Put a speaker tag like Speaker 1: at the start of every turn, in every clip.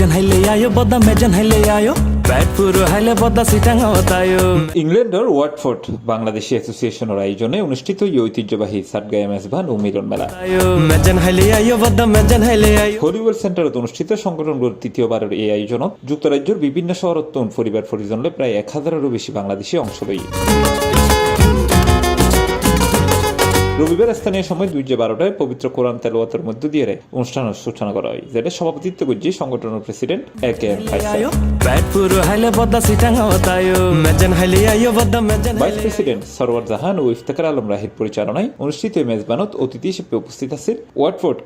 Speaker 1: মেজান হাইলে আয়ো বদা মেজান হাইলে আয়ো পেট পুরো হাইলে বদা সিটাং হতায়ো।
Speaker 2: ইংল্যান্ডের ওয়াটফোর্ড বাংলাদেশি অ্যাসোসিয়েশনের আয়োজনে অনুষ্ঠিত এই ঐতিহ্যবাহী সাটগাঁয়া মেজবান ও মিলন মেলা
Speaker 1: মেজান হাইলে আয়ো বদা মেজান হাইলে আয়ো।
Speaker 2: হলিওয়েল সেন্টারত অনুষ্ঠিত সংগঠনগুলোর তৃতীয়বারের এই আয়োজনত যুক্তরাজ্যের বিভিন্ন শহরত পরিবার পরিজনলে প্রায় 1000-এরও বেশি বাংলাদেশি অংশ লই। রবিবার স্থানীয় সময় 2:12টায় পবিত্র কোরআন তেলাওয়াতের মধ্য দিয়ে অনুষ্ঠানের সূচনা করা হয়, যেটা সভাপতিত্ব করছে সংগঠনের president AKM. Faisal. Vice president Sarwar Jahan ও ইফতেখার আলম রাহির পরিচালনায় অনুষ্ঠিত মেজবানত অতিথি হিসেবে উপস্থিত আছেন Watford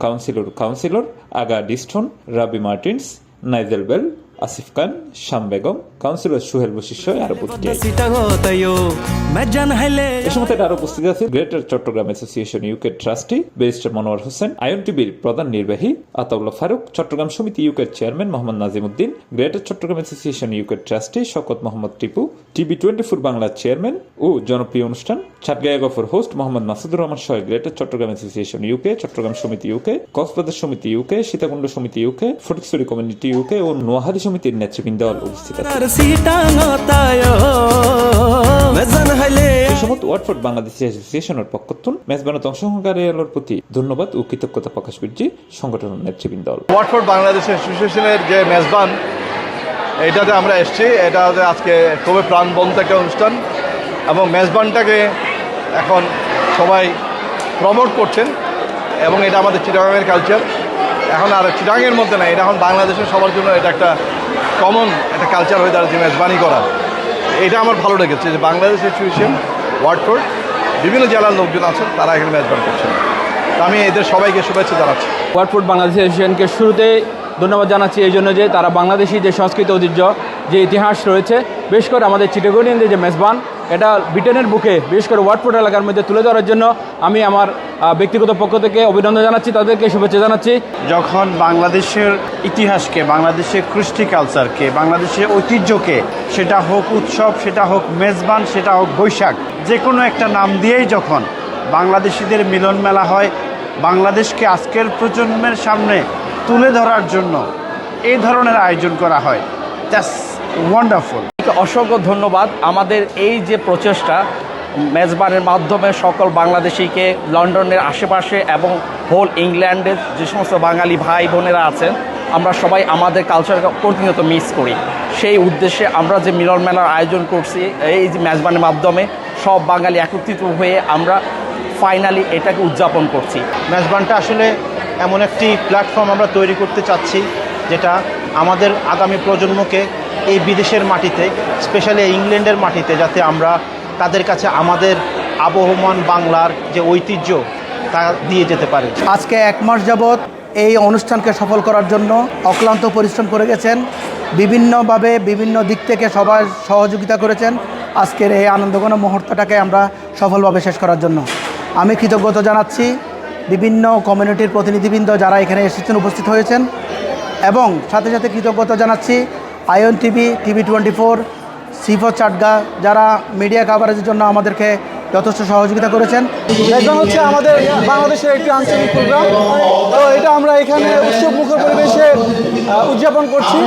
Speaker 2: councillor Aga Diston, Rabi Martins, Nigel Bell, Asif Khan, Sham Begum, councillor Suhel Bashir আরো উপস্থিত আছে greater Chittagong association UK trustee barrister Monowar Hossain, Ayon টিভির প্রধান নির্বাহী আতাউল্লাহ ফারুক, চট্টগ্রাম সমিতি ইউকের chairman Mohammad Nazimuddin, greater Chittagong association UK trustee Shawkat Mohammad Tipu, TV24 বাংলার চেয়ারম্যান ও জনপ্রিয় অনুষ্ঠান সাটগাঁয়া গফর হোস্ট মোহাম্মদ মাসুদুর রহমান সহ greater Chittagong association UK, Chittagong সমিতি ইউকে, কক্সবাজার সমিতি ইউকে, সীতাকুণ্ড সমিতি ইউকে, ফটিকছড়ি কমিউনিটি ইউকে ও নোয়াখালী সমিতির নেতৃবৃন্দ উপস্থিত আছে। এই সময় ওয়াটফোর্ড বাংলাদেশি অ্যাসোসিয়েশনের পক্ষতুন মেজবানত অংশগ্রহণকারীদের প্রতি ধন্যবাদ ও কৃতজ্ঞতা প্রকাশ করছি সংগঠনের নেতৃবৃন্দ।
Speaker 3: ওয়াটফোর্ড বাংলাদেশ অ্যাসোসিয়েশনের যে মেজবান এটাতে আমরা এসেছি, এটা আজকে খুবই প্রাণবন্ত একটা অনুষ্ঠান এবং মেজবানটাকে এখন সবাই প্রমোট করছেন এবং এটা আমাদের চিটাগাংয়ের কালচার। এখন আর চিটাগাংয়ের মধ্যে না, এটা এখন বাংলাদেশের সবার জন্য এটা একটা কমন একটা কালচার হয়ে দাঁড়াচ্ছে মেজবানি করা। এটা আমার ভালো লেগেছে যে বাংলাদেশ অ্যাসোসিয়েশন ওয়াটফোর্ড বিভিন্ন জেলার লোকজন আছেন, তারা এখানে মেজবান করছেন। আমি এদের সবাইকে শুভেচ্ছা জানাচ্ছি।
Speaker 4: ওয়াটফোর্ড বাংলাদেশ অ্যাসোসিয়েশনকে শুরুতে ধন্যবাদ জানাচ্ছি এই জন্য যে তারা বাংলাদেশি যে সংস্কৃতি ঐতিহ্য যে ইতিহাস রয়েছে, বিশেষ করে আমাদের চিটাগনিয়ানদের যে মেজবান, এটা ব্রিটেনের বুকে বিশেষ করে ওয়াটফোর্ড এলাকার মধ্যে তুলে ধরার জন্য আমি আমার ব্যক্তিগত পক্ষ থেকে অভিনন্দন জানাচ্ছি, তাদেরকে শুভেচ্ছা জানাচ্ছি।
Speaker 5: যখন বাংলাদেশের ইতিহাসকে, বাংলাদেশের কৃষ্টি কালচারকে, বাংলাদেশের ঐতিহ্যকে, সেটা হোক উৎসব, সেটা হোক মেজবান, সেটা হোক বৈশাখ, যে কোনো একটা নাম দিয়েই যখন বাংলাদেশিদের মিলন মেলা হয়, বাংলাদেশকে আজকের প্রজন্মের সামনে তুলে ধরার জন্য এই ধরনের আয়োজন করা হয়, দ্যাটস ওয়ান্ডারফুল।
Speaker 6: অসংখ্য ধন্যবাদ। আমাদের এই যে প্রচেষ্টা মেজবানের মাধ্যমে সকল বাংলাদেশিকে লন্ডনের আশেপাশে এবং হোল ইংল্যান্ডের যে সমস্ত বাঙালি ভাই বোনেরা আছেন, আমরা সবাই আমাদের কালচারকে প্রতিনিয়ত মিস করি। সেই উদ্দেশ্যে আমরা যে মিলন মেলার আয়োজন করছি এই যে মেজবানের মাধ্যমে সব বাঙালি একত্রিত হয়ে আমরা ফাইনালি এটাকে উদযাপন করছি।
Speaker 5: মেজবানটা আসলে এমন একটি প্ল্যাটফর্ম আমরা তৈরি করতে চাচ্ছি যেটা আমাদের আগামী প্রজন্মকে এই বিদেশের মাটিতে, স্পেশালি ইংল্যান্ডের মাটিতে, যাতে আমরা তাদের কাছে আমাদের আবহমান বাংলার যে ঐতিহ্য তা দিয়ে যেতে পারি।
Speaker 7: আজকে 1 মাস যাবৎ এই অনুষ্ঠানকে সফল করার জন্য অক্লান্ত পরিশ্রম করে গেছেন, বিভিন্নভাবে বিভিন্ন দিক থেকে সবাই সহযোগিতা করেছেন আজকের এই আনন্দঘন মুহূর্তটাকে আমরা সফলভাবে শেষ করার জন্য। আমি কৃতজ্ঞতা জানাচ্ছি বিভিন্ন কমিউনিটির প্রতিনিধিবৃন্দ যারা এখানে এসেছেন, উপস্থিত হয়েছেন, এবং সাথে সাথে কৃতজ্ঞতা জানাচ্ছি ion TV, TV24, C4 Chatga, যারা মিডিয়া কাভারেজের জন্য আমাদেরকে যথেষ্ট সহযোগিতা করেছেন।
Speaker 8: মেজবান হচ্ছে আমাদের বাংলাদেশের একটি আঞ্চলিক প্রোগ্রাম, তো এটা আমরা এখানে উৎসব মুখর পরিবেশে উদযাপন করছি।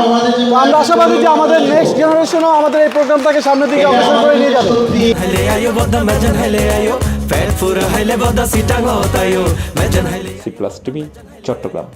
Speaker 8: তো আমরা আশাবাদী যে আমাদের নেক্সট জেনারেশনও আমাদের এই প্রোগ্রামটাকে সামনের দিকে অগ্রসর করে নিয়ে যাবে।
Speaker 2: C+ TV Chittagong.